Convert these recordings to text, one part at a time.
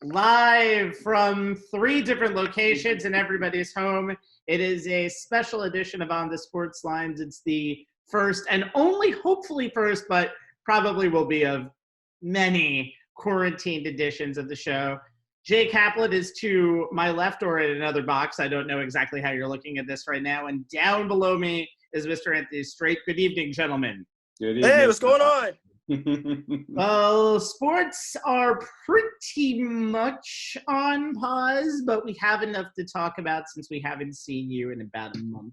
Live from 3 different locations in everybody's home. It is a special edition of On the Sports Lines. It's the first and only, hopefully first, but probably will be of many quarantined editions of the show. Jay Kaplan is to my left or in another box. I don't know exactly how you're looking at this right now. And down below me is Mr. Anthony Strait. Good evening, gentlemen. Good evening. Hey, what's going on? Well, sports are pretty much on pause, but we have enough to talk about since we haven't seen you in about a month.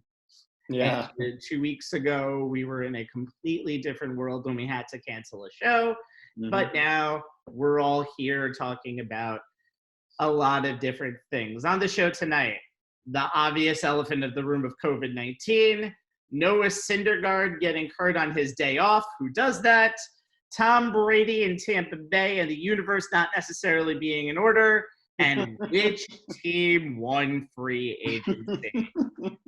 Yeah. And 2 weeks ago, we were in a completely different world when we had to cancel a show. Mm-hmm. But now we're all here talking about a lot of different things. On the show tonight, the obvious elephant of the room of COVID-19, Noah Syndergaard getting hurt on his day off. Who does that? Tom Brady in Tampa Bay and the universe not necessarily being in order. And which team won free agency?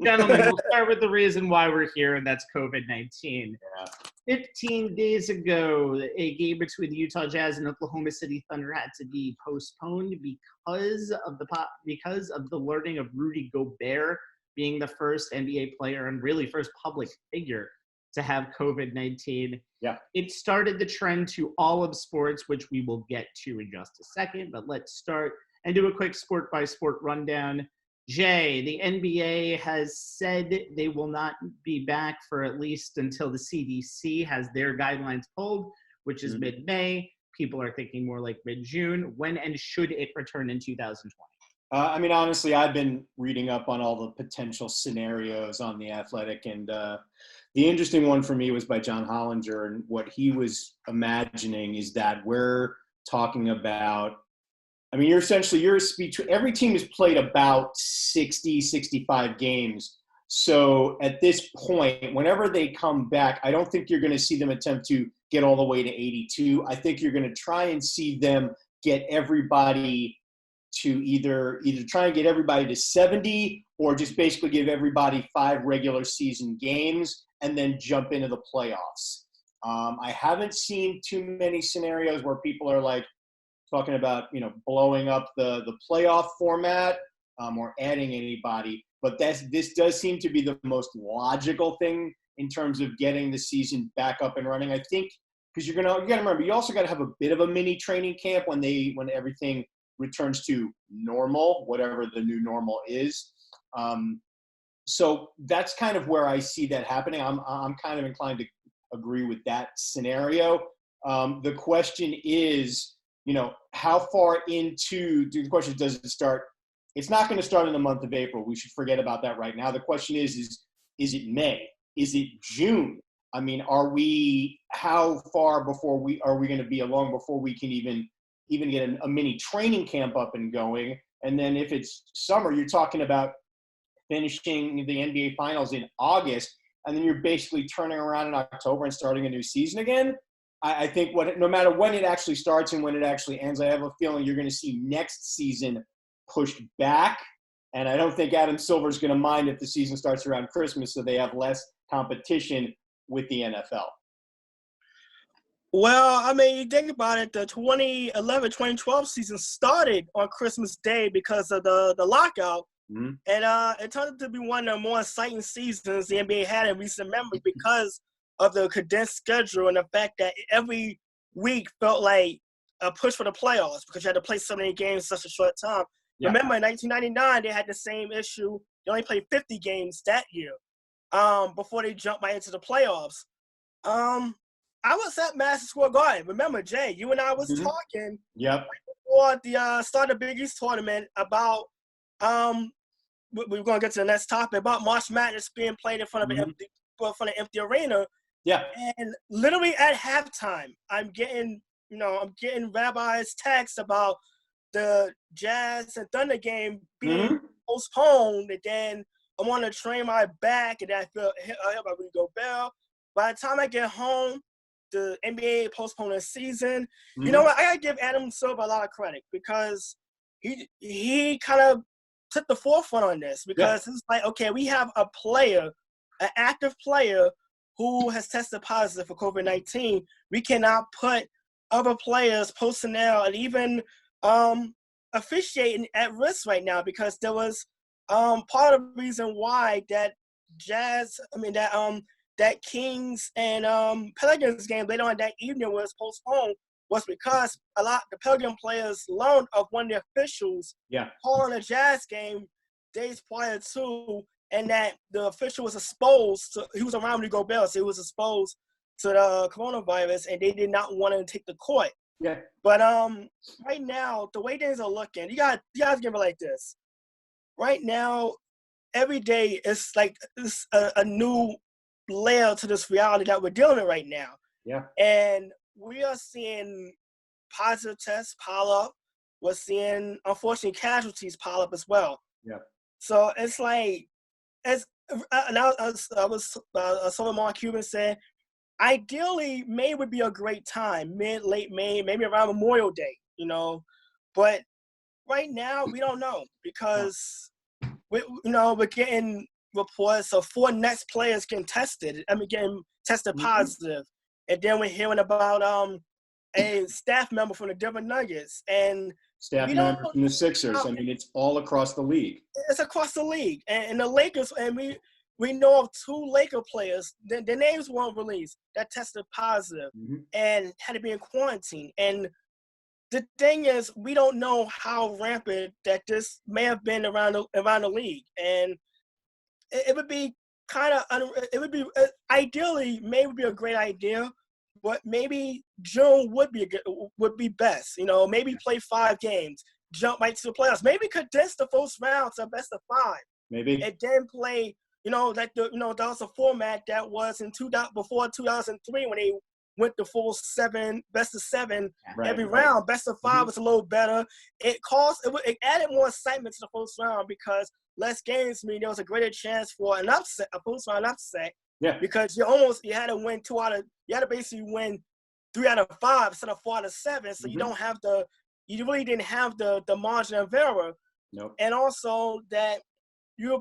Gentlemen, we'll start with the reason why we're here, and that's COVID-19. Yeah. 15 days ago, a game between the Utah Jazz and Oklahoma City Thunder had to be postponed because of the learning of Rudy Gobert being the first NBA player and really first public figure to have COVID-19. Yeah. It started the trend to all of sports, which we will get to in just a second. But let's start and do a quick sport-by-sport rundown. Jay, the NBA has said they will not be back for at least until the CDC has their guidelines pulled, which is mid-May. People are thinking more like mid-June. When and should it return in 2020? Honestly, I've been reading up on all the potential scenarios on The Athletic, and the interesting one for me was by John Hollinger, and what he was imagining is that we're talking about, every team has played about 60, 65 games. So at this point, whenever they come back, I don't think you're going to see them attempt to get all the way to 82. I think you're going to try and see them get everybody to either try and get everybody to 70 or just basically give everybody 5 regular season games and then jump into the playoffs. I haven't seen too many scenarios where people are like talking about, blowing up the playoff format or adding anybody. But this does seem to be the most logical thing in terms of getting the season back up and running. I think because you got to remember, you also got to have a bit of a mini training camp when everything returns to normal, whatever the new normal is. So that's kind of where I see that happening. I'm kind of inclined to agree with that scenario. The question is, how far into the question does it start? It's not going to start in the month of April. We should forget about that right now. The question is it May? Is it June? How far before are we going to be along before we can even get a mini training camp up and going? And then if it's summer, you're talking about finishing the NBA Finals in August, and then you're basically turning around in October and starting a new season again. I think no matter when it actually starts and when it actually ends, I have a feeling you're going to see next season pushed back. And I don't think Adam Silver's going to mind if the season starts around Christmas so they have less competition with the NFL. Well, you think about it, the 2011-2012 season started on Christmas Day because of the lockout. Mm-hmm. And it turned out to be one of the more exciting seasons the NBA had in recent memory because of the condensed schedule and the fact that every week felt like a push for the playoffs because you had to play so many games in such a short time. Yeah. Remember, in 1999, they had the same issue. They only played 50 games that year before they jumped right into the playoffs. I was at Madison Square Garden. Remember, Jay, you and I was talking before the start of the Big East tournament about we're going to get to the next topic about March Madness being played in front of an empty arena. Yeah. And literally at halftime, I'm getting Rabbi's text about the Jazz and Thunder game being postponed, and then I'm on the train ride back, and I feel hit by Rudy Gobert. By the time I get home, the NBA postponed the season. Mm-hmm. You know what? I gotta give Adam Silver a lot of credit because he kind of took the forefront on this because it's like, okay, we have an active player who has tested positive for COVID-19. We cannot put other players, personnel, and even officiating at risk right now because there was part of the reason why that that Kings and Pelicans game later on that evening was postponed was because the Pelican players learned of one of the officials calling a Jazz game days prior to, and that the official was exposed to, he was around Rudy Gobert, so he was exposed to the coronavirus, and they did not want to take the court. Yeah. But right now, the way things are looking, you guys give it like this. Right now, every day it's like it's a new layer to this reality that we're dealing with right now. Yeah. And we are seeing positive tests pile up. We're seeing, unfortunately, casualties pile up as well. Yeah. So it's like, someone Mark Cuban said, ideally, May would be a great time, late May, maybe around Memorial Day, But right now, we don't know because, we're getting reports of 4 Nets players getting tested positive. And then we're hearing about a staff member from the Denver Nuggets and staff member from the Sixers. I mean, it's all across the league. It's across the league. And the Lakers, and we know of 2 Laker players, their names weren't released, that tested positive and had to be in quarantine. And the thing is, we don't know how rampant that this may have been around the league. And it would be ideally, May would be a great idea, but maybe June would be best. Maybe play 5 games, jump right to the playoffs. Maybe condense the first round to a best of 5. Maybe. And then play, that was a format that was before 2003 when they went the full 7, best of 7 every round. Best of 5 was a little better. It added more excitement to the first round because less games mean there was a greater chance for an upset, a post-round upset. Yeah. Because you had to win you had to basically win 3 out of 5 instead of 4 out of 7. So you really didn't have the margin of error. Nope. And also that you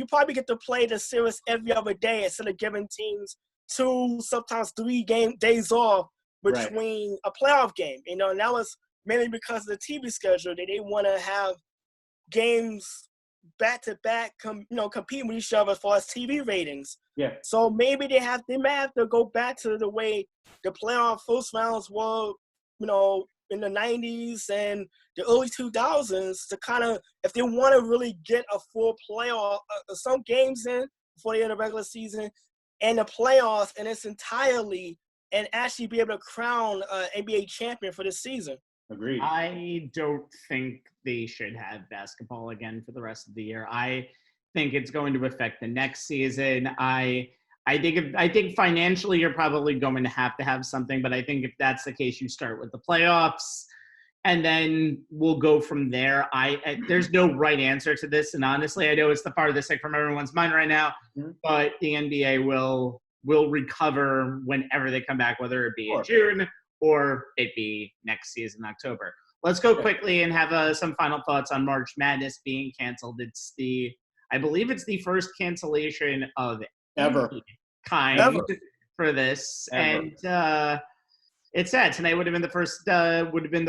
probably get to play the series every other day instead of giving teams 2, sometimes 3 days off between a playoff game. And that was mainly because of the TV schedule. They didn't want to have games back-to-back, compete with each other as far as TV ratings. Yeah. So maybe they may have to go back to the way the playoff first rounds were, in the 90s and the early 2000s to kind of, if they want to really get a full playoff, some games in before the end of the regular season and the playoffs in its entirely, and actually be able to crown an NBA champion for this season. Agreed. I don't think they should have basketball again for the rest of the year. I think it's going to affect the next season. I think financially you're probably going to have something, but I think if that's the case, you start with the playoffs and then we'll go from there. There's no right answer to this, and honestly, I know it's the farthest thing from everyone's mind right now, but the NBA will recover whenever they come back, whether it be in June or it be next season, October. Let's go quickly and have some final thoughts on March Madness being canceled. I believe it's the first cancellation of ever kind for this, and it's sad. Tonight would have been the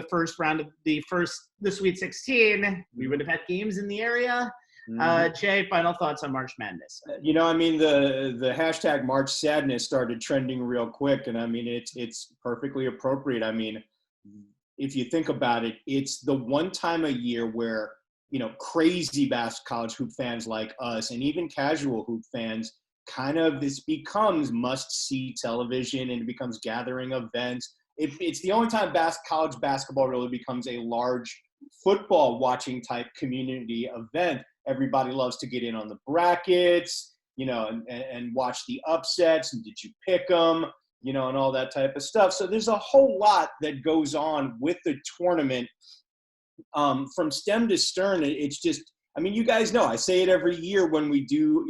first round of the Sweet 16. We would have had games in the area. Jay, final thoughts on March Madness? The hashtag March Sadness started trending real quick, and it's perfectly appropriate. If you think about it, it's the one time a year where crazy college hoop fans like us, and even casual hoop fans, this becomes must-see television, and it becomes gathering events. It's the only time college basketball really becomes a large football watching type community event. Everybody loves to get in on the brackets, and watch the upsets, and did you pick them, and all that type of stuff. So there's a whole lot that goes on with the tournament. From stem to stern, it's just, you guys know, I say it every year when we do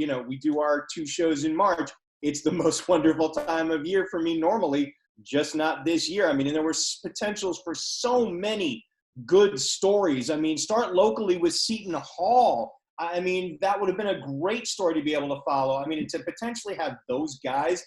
our 2 shows in March. It's the most wonderful time of year for me normally, just not this year. And there were potentials for so many good stories. Start locally with Seton Hall. That would have been a great story to be able to follow. To potentially have those guys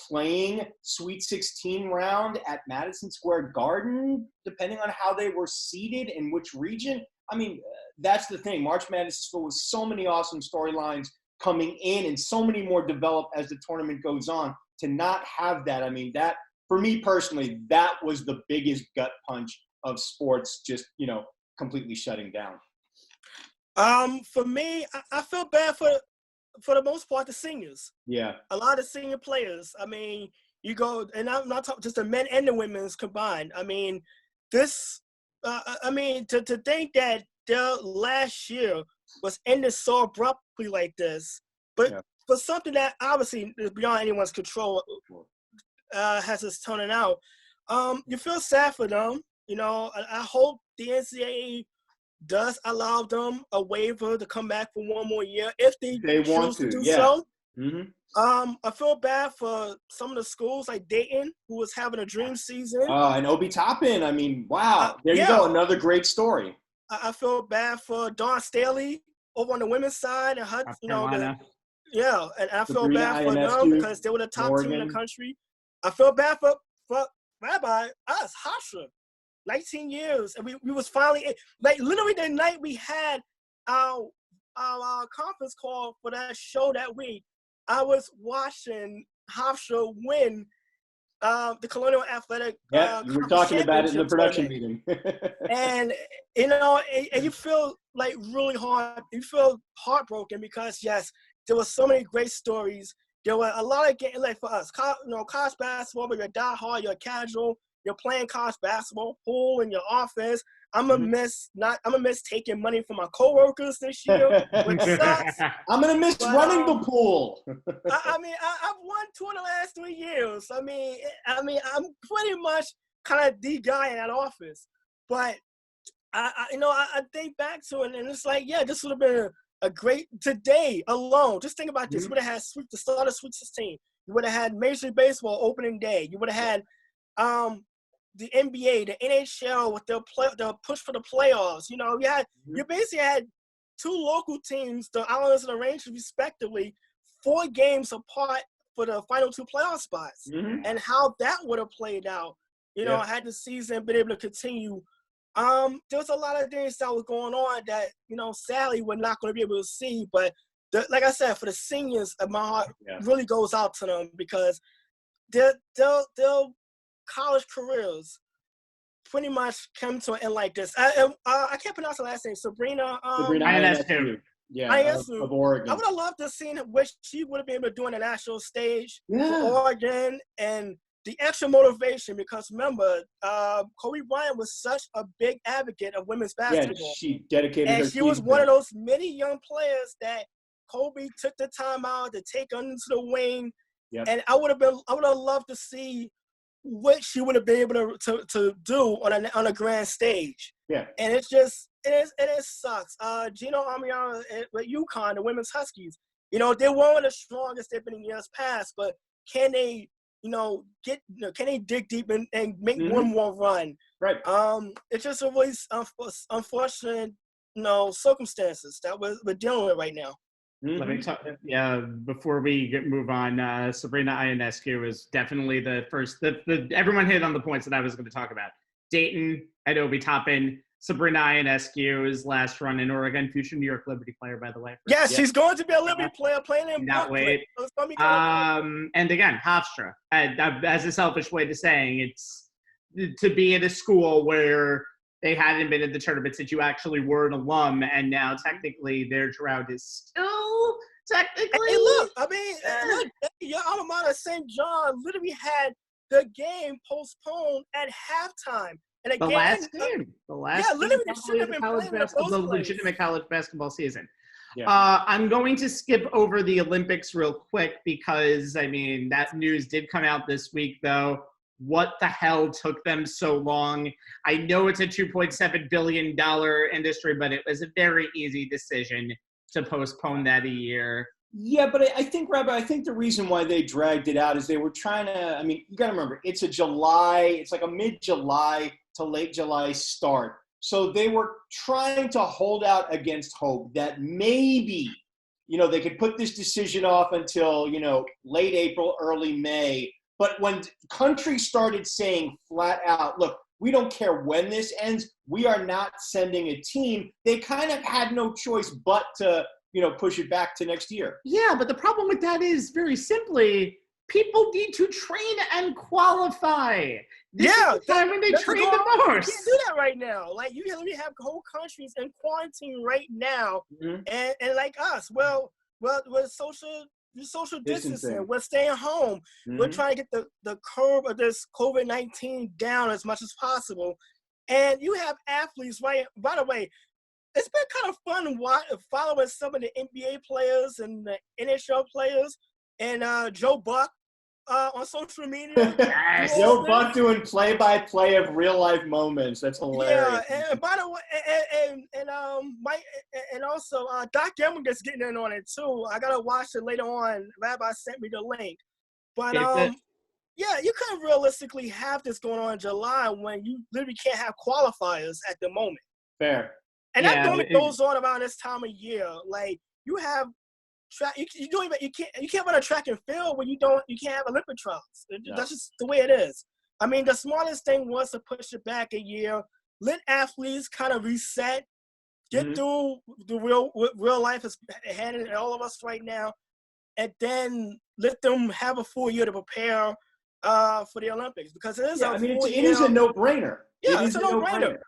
playing Sweet 16 round at Madison Square Garden, depending on how they were seeded in which region, I mean, that's the thing. March Madness is filled with so many awesome storylines coming in and so many more develop as the tournament goes on. To not have that, I mean, that, for me personally, that was the biggest gut punch of sports just, completely shutting down. For me, I feel bad for the most part, the seniors. Yeah. A lot of senior players. I mean, you go, and I'm not talking just the men and the women's combined. I mean, this, to think that their last year was ended so abruptly like this, but for something that obviously is beyond anyone's control, has us turning out. You feel sad for them. I hope the NCAA does allow them a waiver to come back for one more year if they want choose to do so. Mm-hmm. I feel bad for some of the schools like Dayton, who was having a dream season. And Obi Toppin. I mean, wow. There you go. Another great story. I feel bad for Dawn Staley over on the women's side. And her, and I feel bad for them because they were the top team in the country. I feel bad for Rabbi, us, Hofstra. 19 years, and we was finally, like, literally the night we had our conference call for that show that week, I was watching Hofstra win the Colonial Athletic you were talking about it in the production meeting. And you feel like really hard, you feel heartbroken because yes, there were so many great stories. There were a lot of games, like for us, college basketball, but you're diehard, you're casual, you're playing college basketball, pool in your office. I'm gonna miss taking money from my coworkers this year, which sucks. I'm gonna miss running the pool. I've won 2 of the last 3 years. I mean, I'm pretty much kind of the guy in that office. But I think back to it, and it's like, yeah, this would have been a great today alone. Just think about this. You would have had the start of Sweet 16. You would have had Major League Baseball opening day. You would have had the NBA, the NHL with their push for the playoffs. You basically had 2 local teams, the Islanders and the Rangers respectively, 4 games apart for the final 2 playoff spots. And how that would have played out, had the season been able to continue. There was a lot of things that was going on that, sadly we're not going to be able to see. But like I said, for the seniors, my heart really goes out to them because their college careers pretty much come to an end like this. I can't pronounce her last name. Sabrina Ionescu. Of Oregon. I would have loved to see what she would have been able to do on the national stage for Oregon, and the extra motivation, because remember, Kobe Bryant was such a big advocate of women's basketball. Yeah, she dedicated and her she was one of those many young players that Kobe took the time out to take under the wing. Yep. And I would have loved to see what she would have been able to do on a grand stage. Yeah. And it sucks. Gino Amiano with UConn, the women's Huskies, they're one of the strongest they've been in years past, but can they, can they dig deep and make one more run? Right. It's just always unfortunate, circumstances that we're dealing with right now. Let me talk. Yeah, before we move on, Sabrina Ionescu is definitely the first. Everyone hit on the points that I was going to talk about. Dayton, Obi Toppin, Sabrina Ionescu's last run in Oregon, future New York Liberty player, by the way. Yeah, she's going to be a Liberty player playing in Brooklyn. And again, Hofstra. As a selfish way to saying, it's to be at a school where they hadn't been in the tournament since you actually were an alum, and now technically their drought is still technically. Hey, look, your alma mater, St. John, literally had the game postponed at halftime. And the last game. Literally, they should have been playing the legitimate college basketball season. Yeah. I'm going to skip over the Olympics real quick because, that news did come out this week, though. What the hell took them so long? I know it's a $2.7 billion industry, but it was a very easy decision to postpone that a year. Yeah, but I think, Rabbi, the reason why they dragged it out is they were trying to, you got to remember, it's like a mid-July to late July start. So they were trying to hold out against hope that maybe, they could put this decision off until, late April, early May. But when countries started saying flat out, look, we don't care when this ends. We are not sending a team. They kind of had no choice but to, push it back to next year. Yeah, but the problem with that is very simply, people need to train and qualify. This is the time when they train the most. You can't do that right now. Like, you have whole countries in quarantine right now, and like us, with social distancing, we're staying home. We're trying to get the curve of this COVID-19 down as much as possible. And you have athletes, right? By the way, it's been kind of fun following some of the NBA players and the NHL players and Joe Buck on social media. Yes. Joe Buck doing play-by-play of real-life moments. That's hilarious. Yeah, and by the way, Mike, and also Doc Emmer's getting in on it too. I gotta watch it later on. Rabbi sent me the link, but yeah, you couldn't realistically have this going on in July when you literally can't have qualifiers at the moment. Fair. And that normally goes on around this time of year. Like, you have track, you can't run a track and field when you can't have Olympic trials. That's just the way it is. I mean, the smartest thing was to push it back a year, let athletes kind of reset, get through the real life is handed at all of us right now, and then let them have a full year to prepare for the Olympics, because it is it is a no-brainer. Yeah, it's a no-brainer.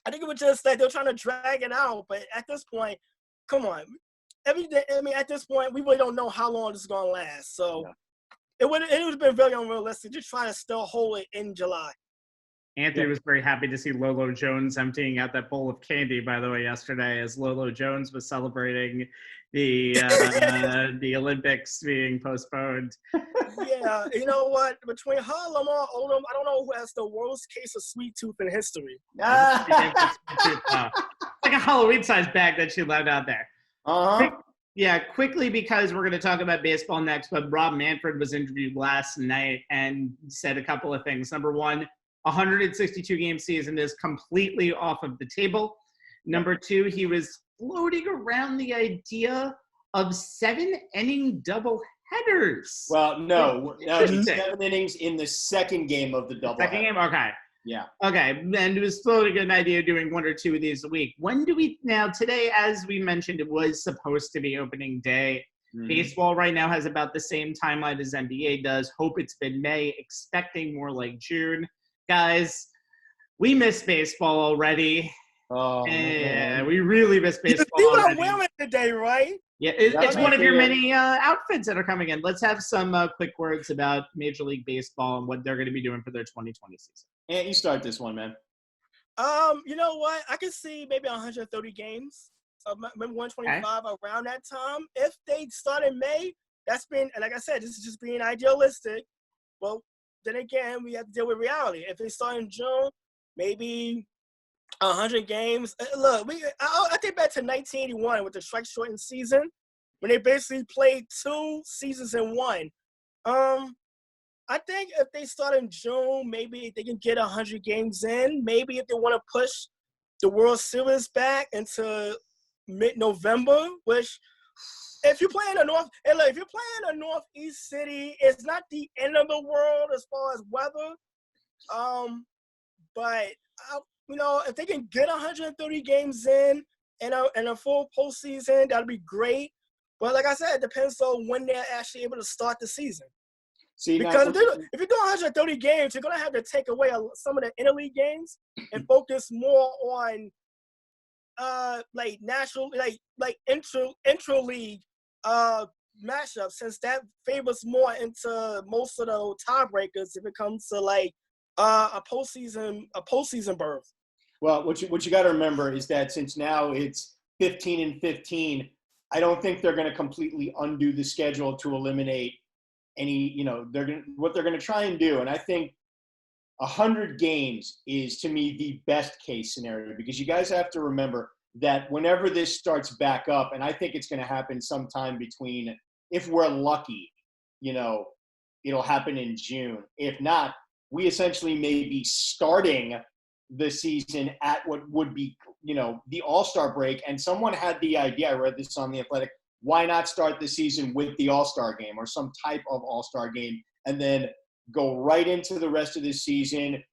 I think it was just like they're trying to drag it out, but at this point, come on. At this point, we really don't know how long this is going to last. So it would have been very unrealistic to try to still hold it in July. Anthony was very happy to see Lolo Jones emptying out that bowl of candy, by the way, yesterday, as Lolo Jones was celebrating the Olympics being postponed. Yeah, you know what? Between her and Lamar Odom, I don't know who has the worst case of sweet tooth in history. Like a Halloween-sized bag that she left out there. Quickly, because we're going to talk about baseball next, but Rob Manfred was interviewed last night and said a couple of things. Number one, 162-game season is completely off of the table. Number two, he was floating around the idea of 7-inning doubleheaders. Well, no, 7 innings in the second game of the doubleheader. Second game? Okay. Yeah. Okay, and it was floating an idea of doing 1 or 2 of these a week. Today, as we mentioned, it was supposed to be opening day. Baseball right now has about the same timeline as NBA does. Hope it's been May, expecting more like June. Guys, we miss baseball already. Oh, man. We really miss baseball. You see what I'm wearing today, right? Yeah, it's one of your many outfits that are coming in. Let's have some quick words about Major League Baseball and what they're going to be doing for their 2020 season. And you start this one, man. You know what? I can see maybe 130 games, maybe 125 around that time. If they start in May, that's been, like I said, this is just being idealistic. Well, then again, we have to deal with reality. If they start in June, maybe 100 games. Look, I think back to 1981 with the strike-shortened season, when they basically played 2 seasons in one. I think if they start in June, maybe they can get 100 games in. Maybe if they want to push the World Series back into mid-November, which if you're playing if you're playing a Northeast city, it's not the end of the world as far as weather. But if they can get 130 games in and a full postseason, that'd be great. But like I said, it depends on when they're actually able to start the season. Because if you're doing 130 games, you're gonna have to take away some of the interleague games and focus more on intra-league matchups, since that favors more into most of the tiebreakers if it comes to a postseason berth. Well, what you got to remember is that since now it's 15-15, I don't think they're going to completely undo the schedule to eliminate any. What they're going to try and do, and I think 100 games is, to me, the best case scenario, because you guys have to remember that whenever this starts back up, and I think it's going to happen sometime between, if we're lucky, it'll happen in June. If not, we essentially may be starting the season at what would be, the All-Star break. And someone had the idea, I read this on The Athletic, why not start the season with the All-Star game or some type of All-Star game, and then go right into the rest of the season,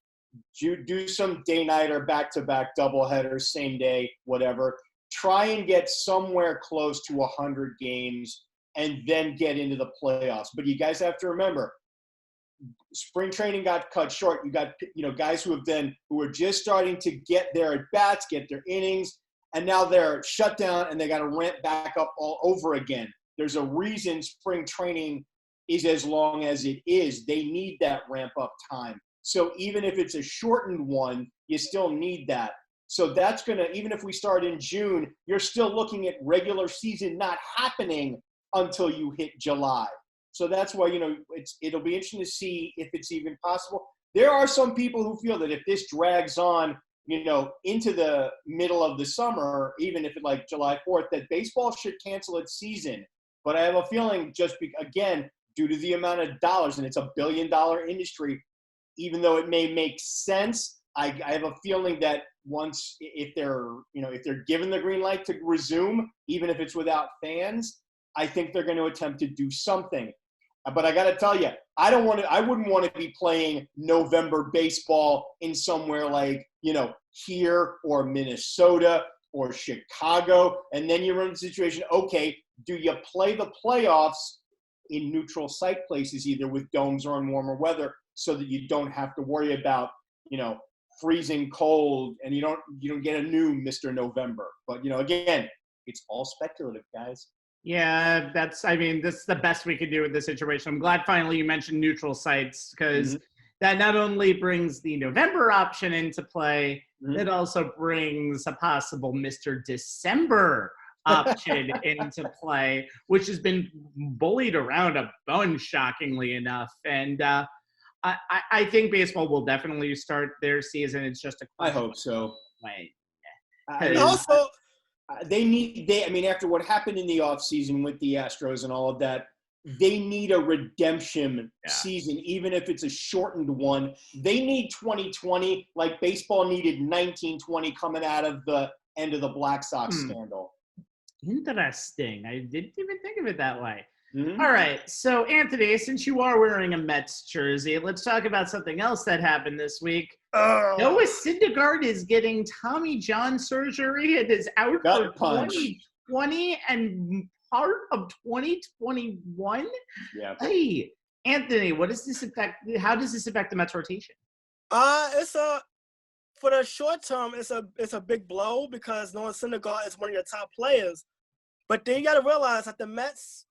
do some day-night or back-to-back doubleheaders, same day, whatever. Try and get somewhere close to 100 games and then get into the playoffs. But you guys have to remember, spring training got cut short. You got, guys who are just starting to get their at-bats, get their innings, and now they're shut down and they got to ramp back up all over again. There's a reason spring training is as long as it is. They need that ramp-up time. So even if it's a shortened one, you still need that. So that's going to, even if we start in June, you're still looking at regular season not happening until you hit July. So that's why, it'll be interesting to see if it's even possible. There are some people who feel that if this drags on, into the middle of the summer, even if it's like July 4th, that baseball should cancel its season. But I have a feeling again, due to the amount of dollars, and it's $1 billion industry, even though it may make sense, I have a feeling that once, if they're given the green light to resume, even if it's without fans, I think they're going to attempt to do something. But I got to tell you, I wouldn't want to be playing November baseball in somewhere like, here or Minnesota or Chicago. And then you run into the situation, okay, do you play the playoffs in neutral site places, either with domes or in warmer weather, so that you don't have to worry about, freezing cold and you don't get a new Mr. November. But, again, it's all speculative, guys. Yeah, this is the best we could do with this situation. I'm glad finally you mentioned neutral sites, because that not only brings the November option into play, it also brings a possible Mr. December option into play, which has been bullied around a bunch, shockingly enough. And I think baseball will definitely start their season. It's just a question. I hope so. Way. And also, after what happened in the offseason with the Astros and all of that, they need a redemption season, even if it's a shortened one. They need 2020 like baseball needed 1920 coming out of the end of the Black Sox scandal. Interesting. I didn't even think of it that way. All right. So, Anthony, since you are wearing a Mets jersey, let's talk about something else that happened this week. Noah Syndergaard is getting Tommy John surgery. It is out for 2020 and part of 2021. Yeah. Hey, Anthony, what does this affect? How does this affect the Mets rotation? For the short term, it's a big blow because Noah Syndergaard is one of your top players. But then you got to realize that the Mets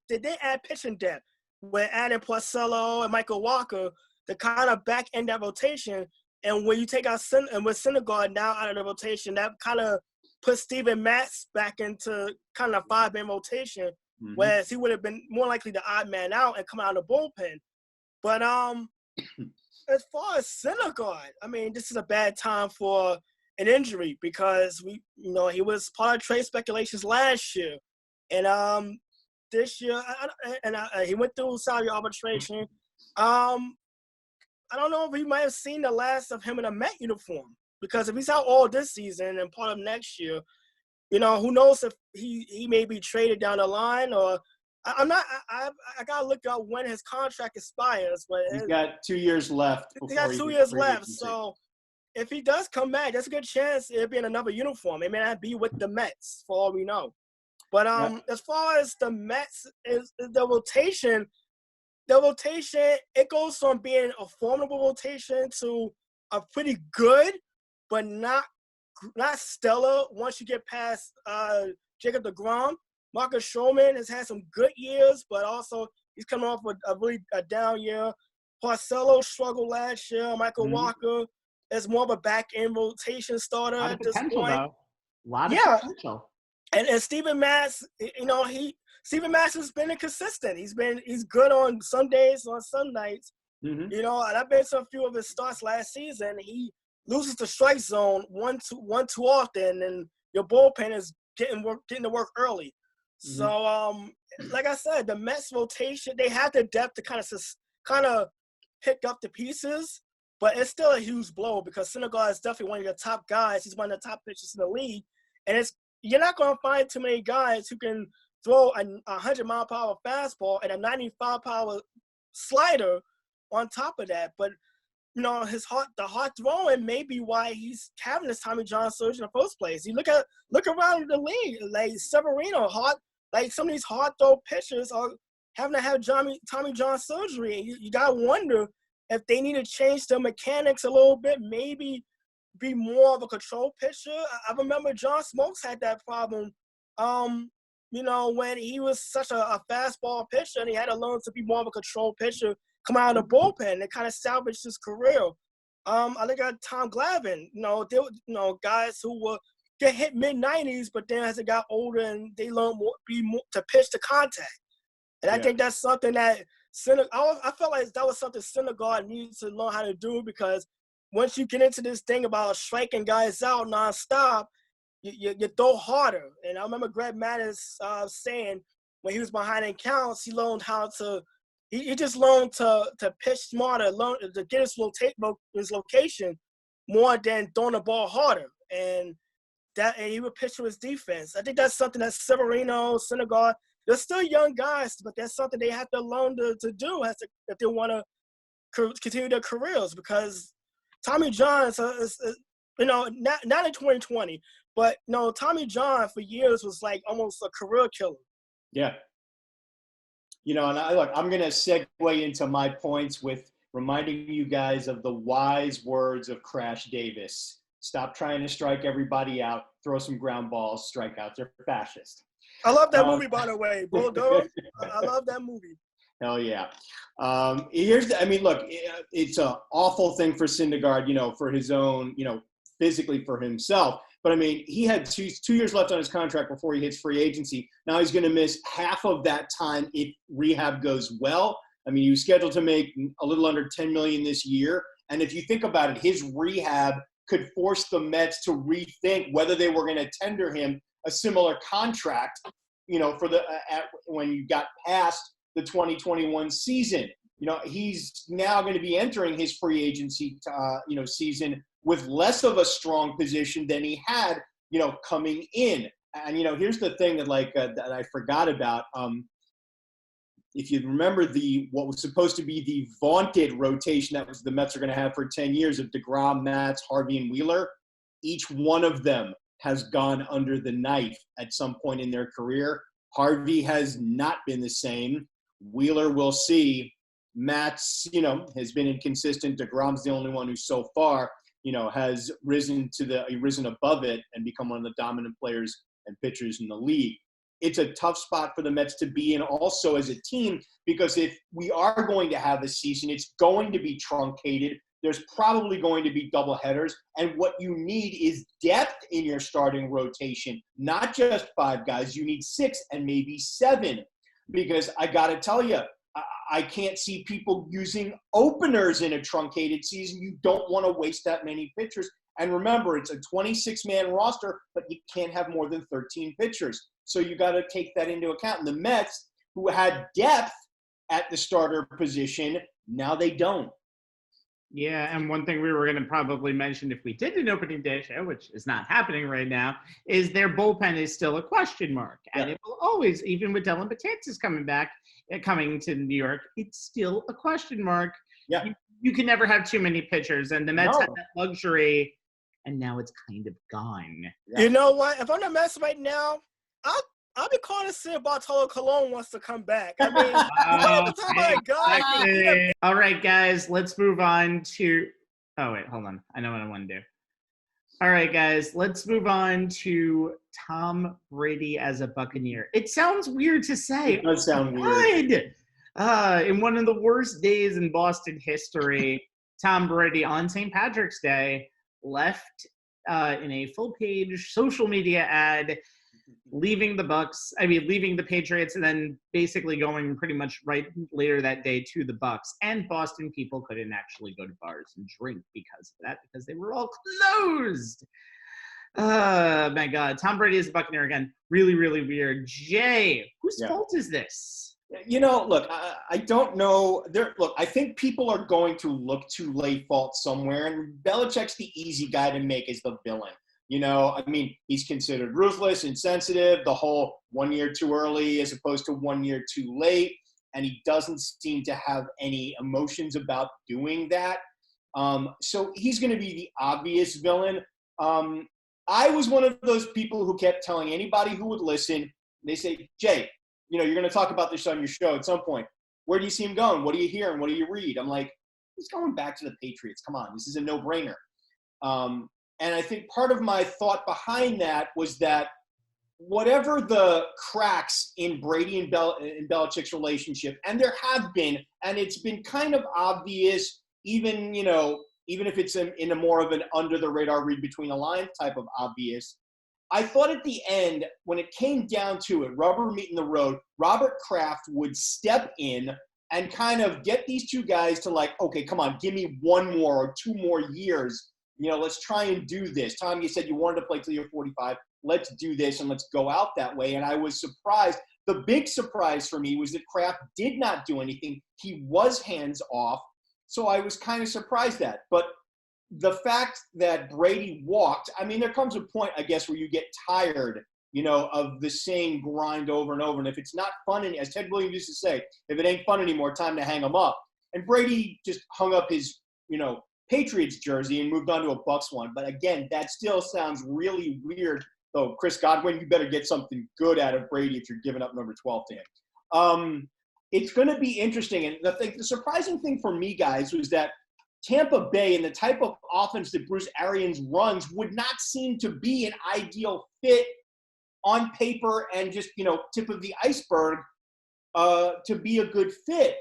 did they add pitching depth with adding Porcello and Michael Walker to kind of back end that rotation. And when you take out with Syndergaard now out of the rotation, that kind of puts Steven Matz back into kind of 5-man rotation, whereas he would have been more likely the odd man out and come out of the bullpen. But as far as Syndergaard, this is a bad time for an injury because he was part of trade speculations last year, and this year he went through salary arbitration. I don't know if we might have seen the last of him in a Met uniform, because if he's out all this season and part of next year, who knows if he may be traded down the line, or I gotta look up when his contract expires. But he's got 2 years left. He's got 2 years left. So if he does come back, there's a good chance it'll be in another uniform. It may not be with the Mets, for all we know. But as far as the Mets, is the rotation, it goes from being a formidable rotation to a pretty good, but not stellar once you get past Jacob deGrom. Marcus Stroman has had some good years, but also he's coming off a down year. Porcello struggled last year. Michael Walker is more of a back-end rotation starter at this point. A lot of potential. And Steven Matz, Steven Matz has been inconsistent. He's good on some days, on some nights. And I've been to a few of his starts last season. He loses the strike zone one too often, and your bullpen is getting to work early. So, like I said, the Mets rotation, they have the depth to kind of pick up the pieces, but it's still a huge blow because Syndergaard is definitely one of your top guys. He's one of the top pitchers in the league, and you're not going to find too many guys who can throw a 100-mile-per-hour fastball and a 95-power slider on top of that. But the hard throwing may be why he's having this Tommy John surgery in the first place. You look around the league, like Severino, some of these hard throw pitchers are having to have Tommy John surgery. You gotta wonder if they need to change their mechanics a little bit, maybe be more of a control pitcher. I remember John Smokes had that problem, when he was such a fastball pitcher and he had to learn to be more of a control pitcher, come out of the bullpen. It kind of salvaged his career. I think Tom Glavine, guys who get hit mid-90s, but then as they got older and they learned to pitch to contact. And I think that's something that I felt like that was something Syndergaard needs to learn how to do, because once you get into this thing about striking guys out nonstop, you throw harder. And I remember Greg Maddux saying when he was behind in counts, he learned how to he just learned to pitch smarter, learn to get his location more than throwing the ball harder. And he would pitch to his defense. I think that's something that Severino, Syndergaard, they're still young guys, but that's something they have to learn to do if they want to continue their careers, because Tommy John is not in 2020, but Tommy John for years was like almost a career killer. Yeah. And I'm going to segue into my points with reminding you guys of the wise words of Crash Davis. Stop trying to strike everybody out. Throw some ground balls. Strikeouts are fascist. I love that movie, by the way. Bulldog. I love that movie. Hell yeah. It's an awful thing for Syndergaard, for his own, physically for himself. But, he had two years left on his contract before he hits free agency. Now he's going to miss half of that time if rehab goes well. He was scheduled to make a little under $10 million this year. And if you think about it, his rehab could force the Mets to rethink whether they were going to tender him a similar contract, for when you got past the 2021 season. He's now going to be entering his free agency, season with less of a strong position than he had, coming in. And, here's the thing that that I forgot about. If you remember what was supposed to be the vaunted rotation that the Mets are going to have for 10 years of DeGrom, Matz, Harvey, and Wheeler, each one of them has gone under the knife at some point in their career. Harvey has not been the same. Wheeler, we'll see. Matz, has been inconsistent. DeGrom's the only one who so far, has risen above it and become one of the dominant players and pitchers in the league. It's a tough spot for the Mets to be in also as a team, because if we are going to have a season, it's going to be truncated. There's probably going to be doubleheaders. And what you need is depth in your starting rotation, not just 5 guys. You need 6 and maybe 7, because I got to tell you, I can't see people using openers in a truncated season. You don't want to waste that many pitchers. And remember, it's a 26-man roster, but you can't have more than 13 pitchers. So you got to take that into account. And the Mets, who had depth at the starter position, now they don't. Yeah, and one thing we were going to probably mention if we did an opening day show, which is not happening right now, is their bullpen is still a question mark. And it will always, even with Dylan Betances coming to New York, it's still a question mark. Yeah. You can never have too many pitchers, and the Mets had that luxury, and now it's kind of gone. Yeah. You know what? If I'm the Mets right now, I'll be calling to see if Bartolo Colon wants to come back. All right, guys, let's move on to – oh, wait, hold on. I know what I want to do. All right, guys, let's move on to Tom Brady as a Buccaneer. It sounds weird to say. It does sound weird. In one of the worst days in Boston history, Tom Brady on St. Patrick's Day left in a full-page social media ad – leaving the Patriots, and then basically going pretty much right later that day to the Bucks. And Boston people couldn't actually go to bars and drink because of that, because they were all closed. Oh, my God. Tom Brady is a Buccaneer again. Really, really weird. Jay, whose fault is this? Look, I don't know. I think people are going to look to lay fault somewhere, and Belichick's the easy guy to make as the villain. He's considered ruthless, insensitive, the whole 1 year too early as opposed to 1 year too late. And he doesn't seem to have any emotions about doing that. So he's going to be the obvious villain. I was one of those people who kept telling anybody who would listen, they say, Jay, you're going to talk about this on your show at some point. Where do you see him going? What do you hear and what do you read? I'm like, he's going back to the Patriots. Come on, this is a no-brainer. And I think part of my thought behind that was that whatever the cracks in Brady and Belichick's relationship, and there have been, and it's been kind of obvious, even if it's in a more of an under-the-radar read between the lines type of obvious, I thought at the end, when it came down to it, rubber meeting the road, Robert Kraft would step in and kind of get these two guys to like, okay, come on, give me 1 more or 2 more years. Let's try and do this. Tom, you said you wanted to play till you're 45. Let's do this and let's go out that way. And I was surprised. The big surprise for me was that Kraft did not do anything. He was hands off. So I was kind of surprised at. But the fact that Brady walked, I mean, there comes a point, I guess, where you get tired, of the same grind over and over. And if it's not fun, as Ted Williams used to say, if it ain't fun anymore, time to hang him up. And Brady just hung up his, Patriots jersey and moved on to a Bucks one. But again, that still sounds really weird. So Chris Godwin, you better get something good out of Brady if you're giving up number 12 to him. It's going to be interesting. And the surprising thing for me, guys, was that Tampa Bay and the type of offense that Bruce Arians runs would not seem to be an ideal fit on paper and just, tip of the iceberg to be a good fit.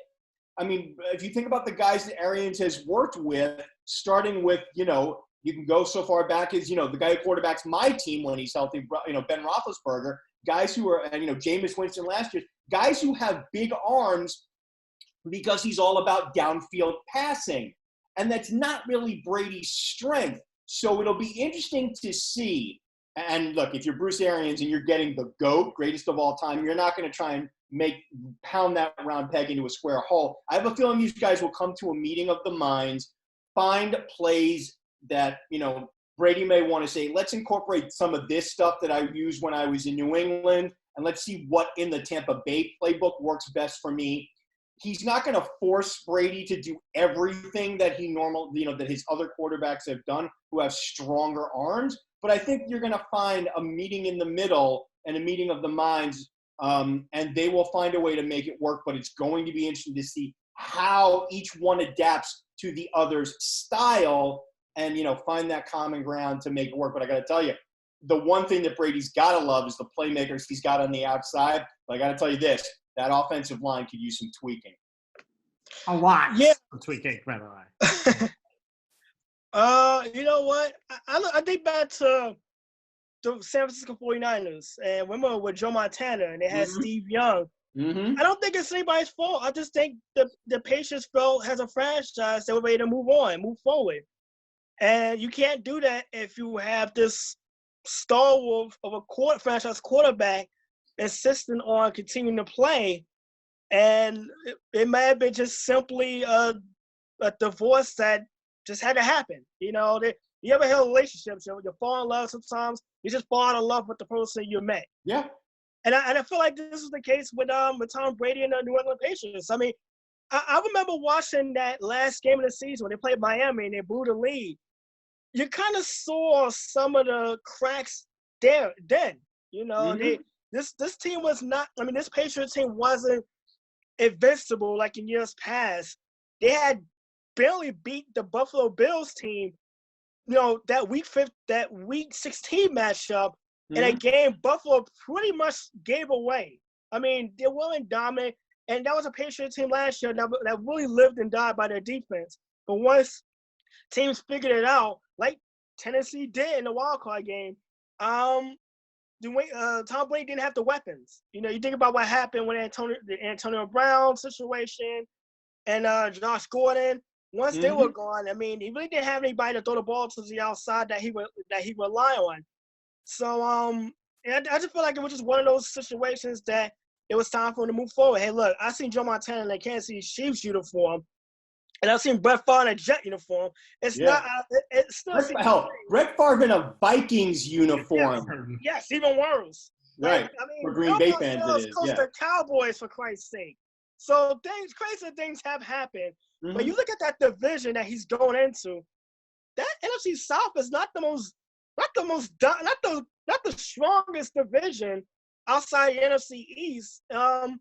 I mean, if you think about the guys that Arians has worked with, starting with, you can go so far back as, the guy who quarterbacks my team when he's healthy, Ben Roethlisberger, guys who are, Jameis Winston last year, guys who have big arms because he's all about downfield passing. And that's not really Brady's strength. So it'll be interesting to see. And look, if you're Bruce Arians and you're getting the GOAT, greatest of all time, you're not going to try and pound that round peg into a square hole. I have a feeling these guys will come to a meeting of the minds, find plays that, Brady may want to say, let's incorporate some of this stuff that I used when I was in New England, and let's see what in the Tampa Bay playbook works best for me. He's not going to force Brady to do everything that that his other quarterbacks have done who have stronger arms. But I think you're going to find a meeting in the middle and a meeting of the minds, and they will find a way to make it work. But it's going to be interesting to see how each one adapts to the other's style and, find that common ground to make it work. But I got to tell you, the one thing that Brady's got to love is the playmakers he's got on the outside. But I got to tell you this, that offensive line could use some tweaking. A lot. Yeah. Tweaking, by the way. You know what? I think back to the San Francisco 49ers. And remember with Joe Montana, and they had Steve Young. Mm-hmm. I don't think it's anybody's fault. I just think the Patriots felt as a franchise they were ready to move on, move forward. And you can't do that if you have this stalwart of a franchise quarterback insisting on continuing to play. And it may have been just simply a divorce that just had to happen. You ever had a relationship, so you fall in love sometimes, you just fall in love with the person you met. Yeah. And I feel like this is the case with Tom Brady and the New England Patriots. I mean, I remember watching that last game of the season when they played Miami and they blew the lead. You kind of saw some of the cracks there then. This team was not – I mean, this Patriots team wasn't invincible like in years past. They had barely beat the Buffalo Bills team, that week 16 matchup in a game Buffalo pretty much gave away. I mean, they weren't dominant, and that was a Patriots team last year that really lived and died by their defense. But once teams figured it out, like Tennessee did in the wild card game, Tom Brady didn't have the weapons. You think about what happened with the Antonio Brown situation and Josh Gordon. Once they were gone, I mean, he really didn't have anybody to throw the ball to the outside that he rely on. So I just feel like it was just one of those situations that it was time for him to move forward. Hey, look, I seen Joe Montana in the Kansas City Chiefs uniform, and I've seen Brett Favre in a Jet uniform. It's not. It's still. Brett Favre in a Vikings uniform. Yes, even worse. Right. I mean, for Green Bay fans, it is. Close to Cowboys, for Christ's sake. So crazy things have happened. Mm-hmm. But you look at that division that he's going into, that NFC South is not the strongest division outside the NFC East. And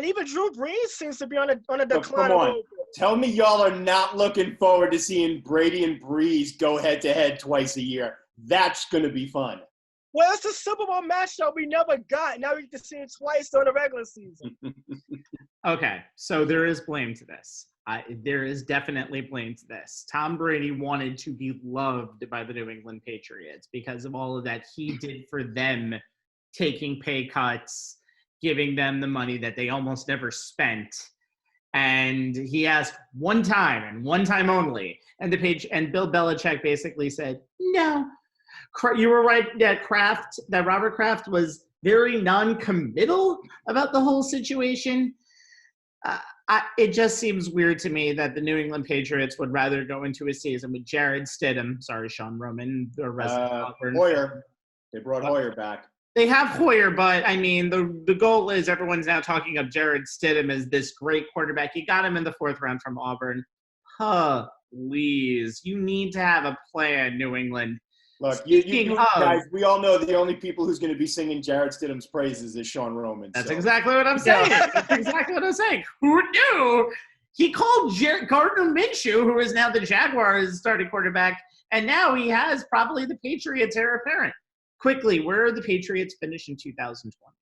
even Drew Brees seems to be on a decline. Come on. Tell me y'all are not looking forward to seeing Brady and Brees go head-to-head twice a year. That's going to be fun. Well, it's a Super Bowl matchup we never got. Now we get to see it twice during the regular season. Okay, so there is blame to this. There is definitely blame to this. Tom Brady wanted to be loved by the New England Patriots because of all of that he did for them, taking pay cuts, giving them the money that they almost never spent. And he asked one time and one time only. And Bill Belichick basically said, no. You were right that Robert Kraft was very non-committal about the whole situation. It just seems weird to me that the New England Patriots would rather go into a season with Jared Stidham. Sorry, Sean Roman, the resident Auburn. Hoyer. They brought Hoyer back. They have Hoyer, but, I mean, the goal is everyone's now talking of Jared Stidham as this great quarterback. You got him in the 4th round from Auburn. Please. You need to have a plan, New England. Look, you guys, we all know the only people who's going to be singing Jared Stidham's praises is Sean Roman. That's exactly what I'm saying. That's exactly what I'm saying. Who knew? He called Gardner Minshew, who is now the Jaguars' starting quarterback, and now he has probably the Patriots heir apparent. Quickly, where are the Patriots finish in 2020?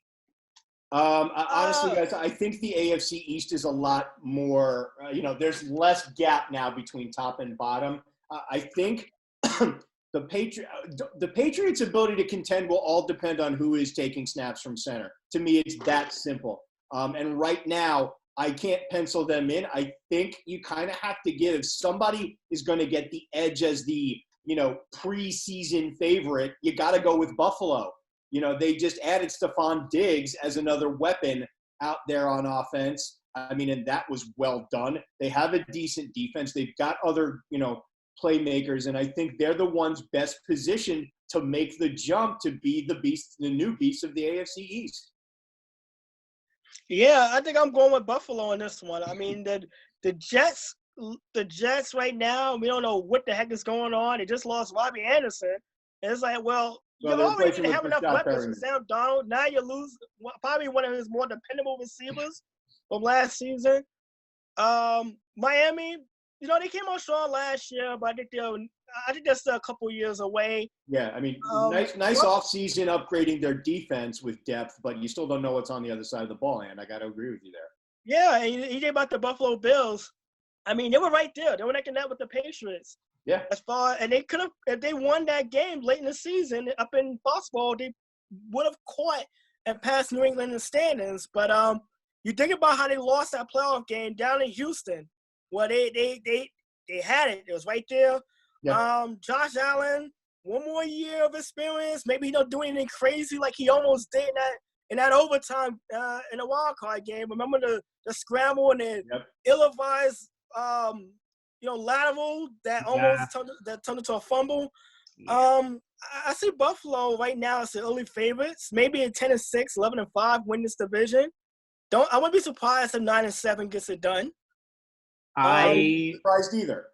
Honestly, guys, I think the AFC East is a lot more, there's less gap now between top and bottom. I think the Patriots' ability to contend will all depend on who is taking snaps from center. To me, it's that simple. And right now, I can't pencil them in. I think you kind of have to give. Somebody is going to get the edge as the, preseason favorite. You got to go with Buffalo. They just added Stephon Diggs as another weapon out there on offense. I mean, and that was well done. They have a decent defense. They've got other, playmakers, and I think they're the ones best positioned to make the jump to be the new beast of the AFC East. Yeah, I think I'm going with Buffalo on this one. I mean, the Jets right now, we don't know what the heck is going on. They just lost Robbie Anderson. And it's like, well you already didn't have enough weapons for Sam Donald. Now you lose probably one of his more dependable receivers from last season. Miami, they came on strong last year, but I think they're still a couple years away. Yeah, I mean, nice offseason upgrading their defense with depth, but you still don't know what's on the other side of the ball, and I got to agree with you there. Yeah, and you think about the Buffalo Bills. I mean, they were right there. They were neck and neck with the Patriots. Yeah. And they could have, if they won that game late in the season up in Foxborough, they would have caught and passed New England in the standings. But you think about how they lost that playoff game down in Houston. Well, they had it. It was right there. Yeah. Josh Allen, one more year of experience. Maybe he don't do anything crazy like he almost did in that overtime in the wild card game. Remember the scramble and the ill-advised lateral that almost turned into a fumble. Yeah. I see Buffalo right now as the early favorites. Maybe in 10-6, 11-5, win this division. I wouldn't be surprised if 9-7 gets it done. I'm surprised either.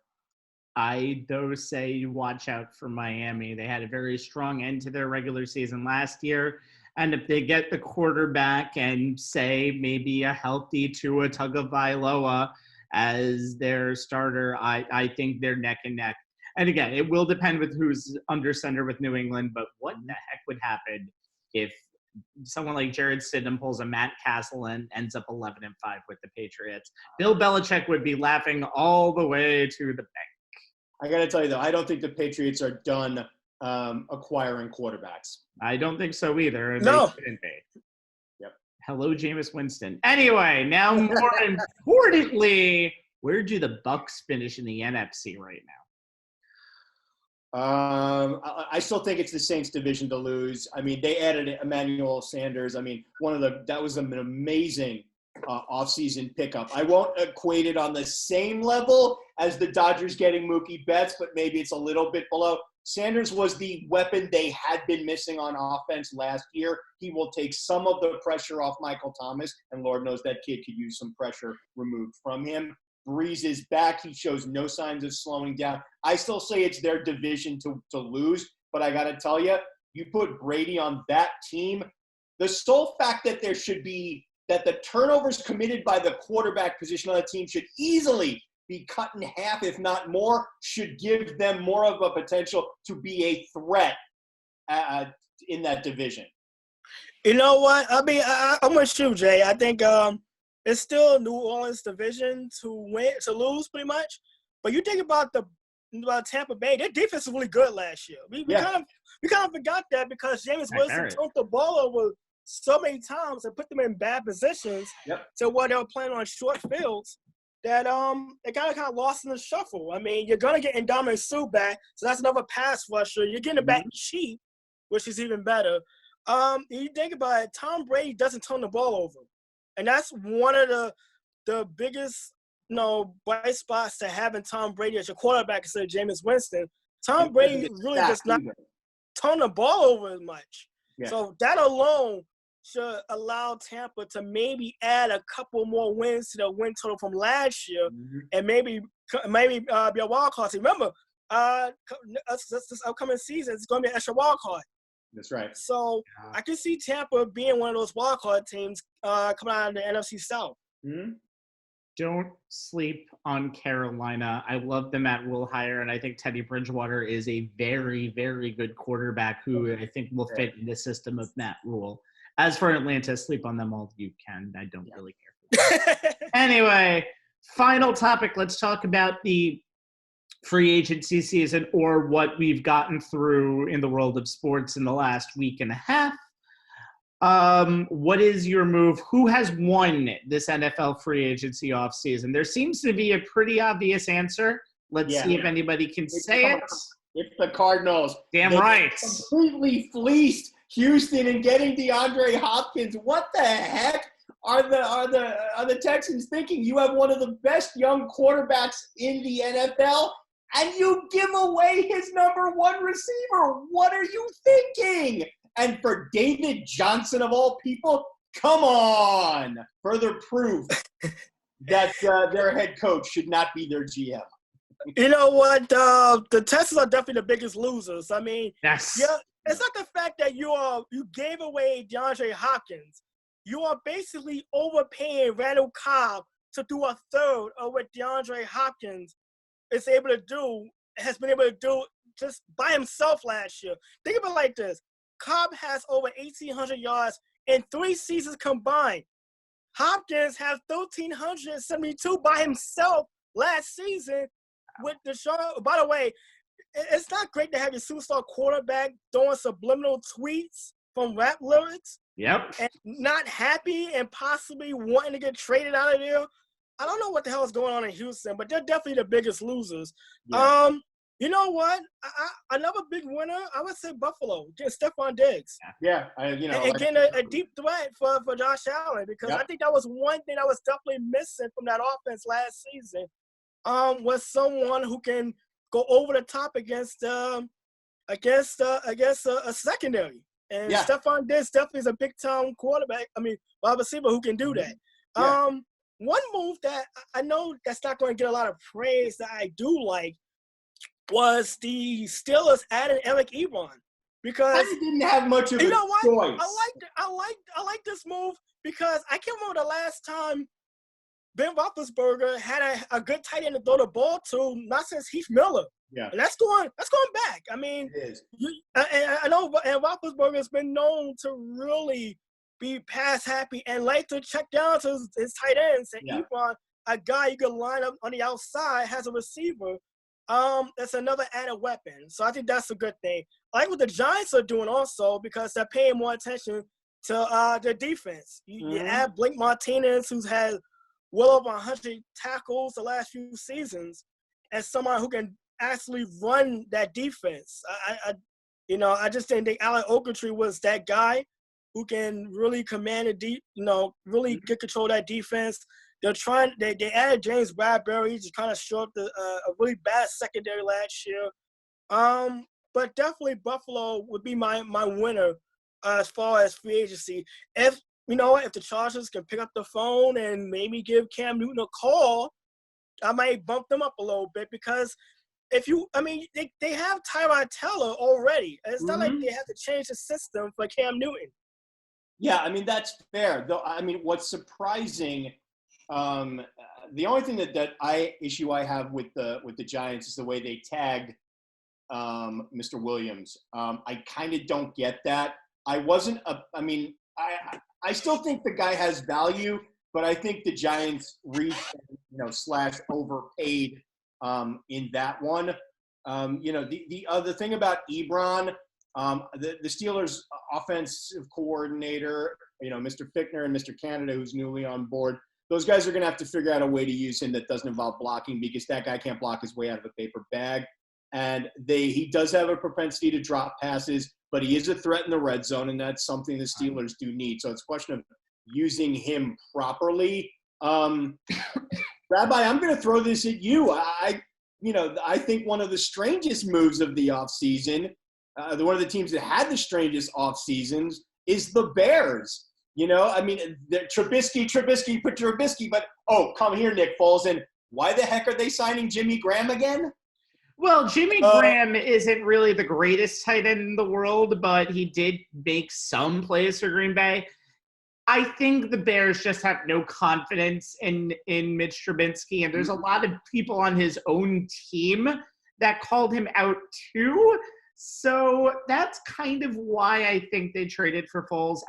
I though say watch out for Miami. They had a very strong end to their regular season last year. And if they get the quarterback and say maybe a healthy Tua Tagovailoa as their starter, I think they're neck and neck. And again, it will depend with who's under center with New England, but what the heck would happen if someone like Jared Stidham pulls a Matt Castle and ends up 11-5 with the Patriots? Bill Belichick would be laughing all the way to the bank. I got to tell you, though, I don't think the Patriots are done acquiring quarterbacks. I don't think so either. No. They shouldn't be. Yep. Hello, Jameis Winston. Anyway, now more importantly, where do the Bucs finish in the NFC right now? I still think it's the Saints division to lose. I mean, they added Emmanuel Sanders. I mean, that was an amazing offseason pickup. I won't equate it on the same level as the Dodgers getting Mookie Betts, but maybe it's a little bit below. Sanders was the weapon they had been missing on offense last year. He will take some of the pressure off Michael Thomas, and Lord knows that kid could use some pressure removed from him. Breeze is back. He shows no signs of slowing down. I still say it's their division to lose, but I got to tell you, you put Brady on that team, the sole fact that there should be that the turnovers committed by the quarterback position on the team should easily be cut in half, if not more, should give them more of a potential to be a threat in that division. You know what? I mean, I'm with you, Jay. I think it's still New Orleans' division to lose, pretty much. But you think about Tampa Bay, their defense was really good last year. We kind of forgot that because Jameis Winston turned the ball over so many times and put them in bad positions to where they were playing on short fields that it kind of lost in the shuffle. I mean, you're gonna get Ndamukong Suh back, so that's another pass rusher. You're getting it back cheap, which is even better. You think about it, Tom Brady doesn't turn the ball over, and that's one of the biggest bright spots to having Tom Brady as your quarterback instead of Jameis Winston. Tom Brady really does not turn the ball over as much. Yeah. So that alone should allow Tampa to maybe add a couple more wins to the win total from last year, and maybe be a wild card team. Remember, this upcoming season is going to be an extra wild card. That's right. So I can see Tampa being one of those wild card teams coming out of the NFC South. Mm-hmm. Don't sleep on Carolina. I love the Matt Rule hire, and I think Teddy Bridgewater is a very, very good quarterback who I think will fit in the system of Matt Rule. As for Atlanta, sleep on them all you can. I don't really care. Anyway, final topic. Let's talk about the free agency season, or what we've gotten through in the world of sports in the last week and a half. What is your move? Who has won this NFL free agency offseason? There seems to be a pretty obvious answer. Let's see if anybody can say it. It's the Cardinals. Damn right. Completely fleeced Houston and getting DeAndre Hopkins. What the heck are the Texans thinking? You have one of the best young quarterbacks in the NFL, and you give away his number one receiver. What are you thinking? And for David Johnson, of all people, come on. Further proof that their head coach should not be their GM. You know what? The Texans are definitely the biggest losers. I mean, it's not the fact that you gave away DeAndre Hopkins. You are basically overpaying Randall Cobb to do a third of what DeAndre Hopkins has been able to do just by himself last year. Think of it like this. Cobb has over 1,800 yards in 3 seasons combined. Hopkins has 1,372 by himself last season with Deshaun. By the way, it's not great to have your superstar quarterback throwing subliminal tweets from rap lyrics. Yep. And not happy and possibly wanting to get traded out of there. I don't know what the hell is going on in Houston, but they're definitely the biggest losers. Yeah. You know what? Another big winner, I would say Buffalo, getting Stephon Diggs. Yeah, and getting a deep threat for Josh Allen, because I think that was one thing that was definitely missing from that offense last season. Was someone who can go over the top against a secondary. And Stephon Diggs definitely is a big-time quarterback. I mean, wide receiver who can do that. Yeah. One move that I know that's not going to get a lot of praise that I do like was the Steelers adding Eric Ebron, because I didn't have much of a what? choice. I like this move because I can't remember the last time Ben Roethlisberger had a good tight end to throw the ball to, not since Heath Miller. Yeah, and that's going back. I mean, it is. I know, and Roethlisberger has been known to really be pass happy and like to check down to his tight ends. And Ebron, a guy you can line up on the outside, has a receiver. That's another added weapon. So I think that's a good thing. I like what the Giants are doing also, because they're paying more attention to their defense. You add Blake Martinez, who's had well over 100 tackles the last few seasons, as someone who can actually run that defense. I just didn't think Alec Ogletree was that guy who can really command really get control of that defense. They added James Bradbury to kind of show up a really bad secondary last year. but definitely Buffalo would be my winner as far as free agency. If the Chargers can pick up the phone and maybe give Cam Newton a call, I might bump them up a little bit because they have Tyrod Taylor already. It's not like they have to change the system for Cam Newton. Yeah, I mean, that's fair. Though, I mean, what's surprising, the only thing that I have with the Giants is the way they tagged Mr. Williams. I kind of don't get that. I still think the guy has value, but I think the Giants reached, / overpaid in that one. The other thing about Ebron, the Steelers' offensive coordinator, Mr. Fickner and Mr. Canada, who's newly on board, those guys are going to have to figure out a way to use him that doesn't involve blocking because that guy can't block his way out of a paper bag. And he does have a propensity to drop passes, but he is a threat in the red zone, and that's something the Steelers do need. So it's a question of using him properly. Rabbi, I'm going to throw this at you. I think one of the strangest moves of the offseason, one of the teams that had the strangest off seasons, is the Bears. Trubisky, but come here, Nick Foles, and why the heck are they signing Jimmy Graham again? Well, Jimmy Graham isn't really the greatest tight end in the world, but he did make some plays for Green Bay. I think the Bears just have no confidence in Mitch Trubisky, and there's a lot of people on his own team that called him out too. So that's kind of why I think they traded for Foles.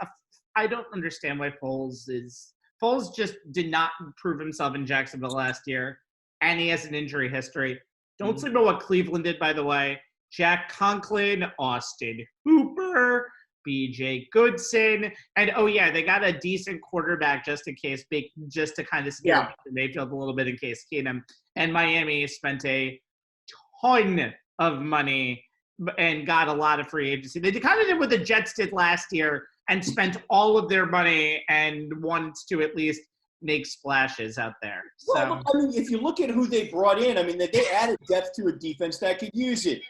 I don't understand why Foles just did not prove himself in Jacksonville last year, and he has an injury history. Don't sleep on what Cleveland did, by the way. Jack Conklin, Austin Hooper, BJ Goodson, and they got a decent quarterback just to kind of scare Mayfield a little bit in case Keenum. And Miami spent a ton of money and got a lot of free agency. They kind of did what the Jets did last year and spent all of their money and wants to at least make splashes out there. Well, if you look at who they brought in, they added depth to a defense that could use it.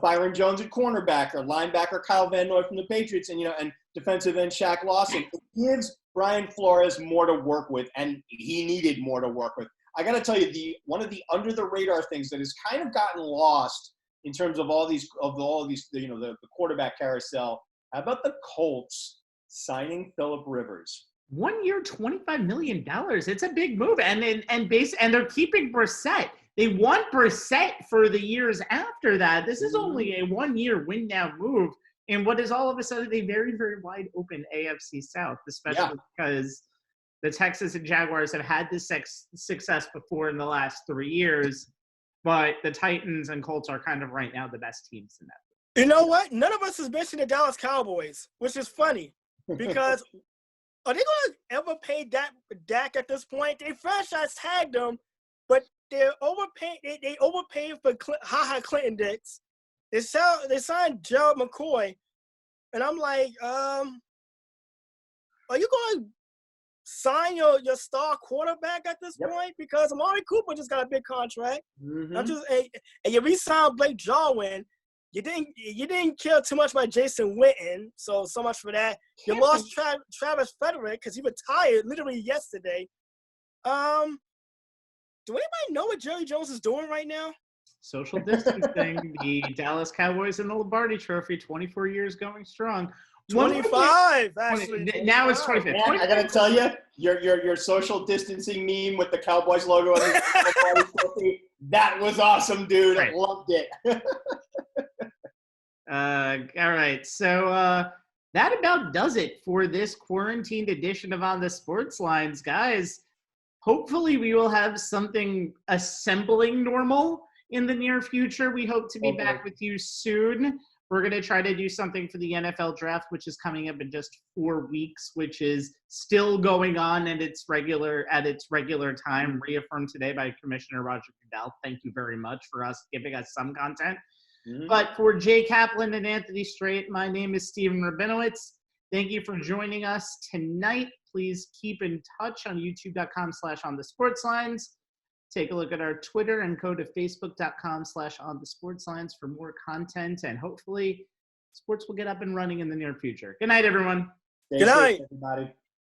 Byron Jones at cornerback, or linebacker Kyle Van Noy from the Patriots, and defensive end Shaq Lawson. It gives Brian Flores more to work with, and he needed more to work with. I got to tell you, one of the under the radar things that has kind of gotten lost in terms of all these, the quarterback carousel. How about the Colts signing Phillip Rivers? 1 year, $25 million. It's a big move. And they're keeping Brissett. They want Brissett for the years after that. This is only a 1 year win now move in what is all of a sudden a very, very wide open AFC South, especially because the Texans and Jaguars have had this success before in the last 3 years, but the Titans and Colts are kind of right now the best teams in that. You know what? None of us has mentioned the Dallas Cowboys, which is funny because are they going to ever pay Dak at this point? They franchise tagged them, but they're overpaid. They overpaid for Clinton Dix. They signed Gerald McCoy, and I'm like, are you going to sign your star quarterback at this point? Because Amari Cooper just got a big contract. And you re-signed Blake Jarwin. You didn't care too much about Jason Witten, so much for that. You lost Travis Frederick because he retired literally yesterday. Do anybody know what Jerry Jones is doing right now? Social distancing. The Dallas Cowboys and the Lombardi Trophy, 24 years going strong. 25, actually. Now it's 25. Man, I gotta tell you, your social distancing meme with the Cowboys logo on the Lombardi Trophy, that was awesome, dude. Right. I loved it. All right, so that about does it for this quarantined edition of On the Sports Lines, guys. Hopefully we will have something assembling normal in the near future. We hope to be back with you soon. We're going to try to do something for the NFL draft, which is coming up in just 4 weeks, which is still going on at its regular time, reaffirmed today by Commissioner Roger Goodell. Thank you very much for giving us some content. But for Jay Kaplan and Anthony Strait, my name is Stephen Rabinowitz. Thank you for joining us tonight. Please keep in touch on youtube.com/onthesportslines. Take a look at our Twitter and go to facebook.com/onthesportslines for more content. And hopefully sports will get up and running in the near future. Good night, everyone. Stay Good night. safe, everybody.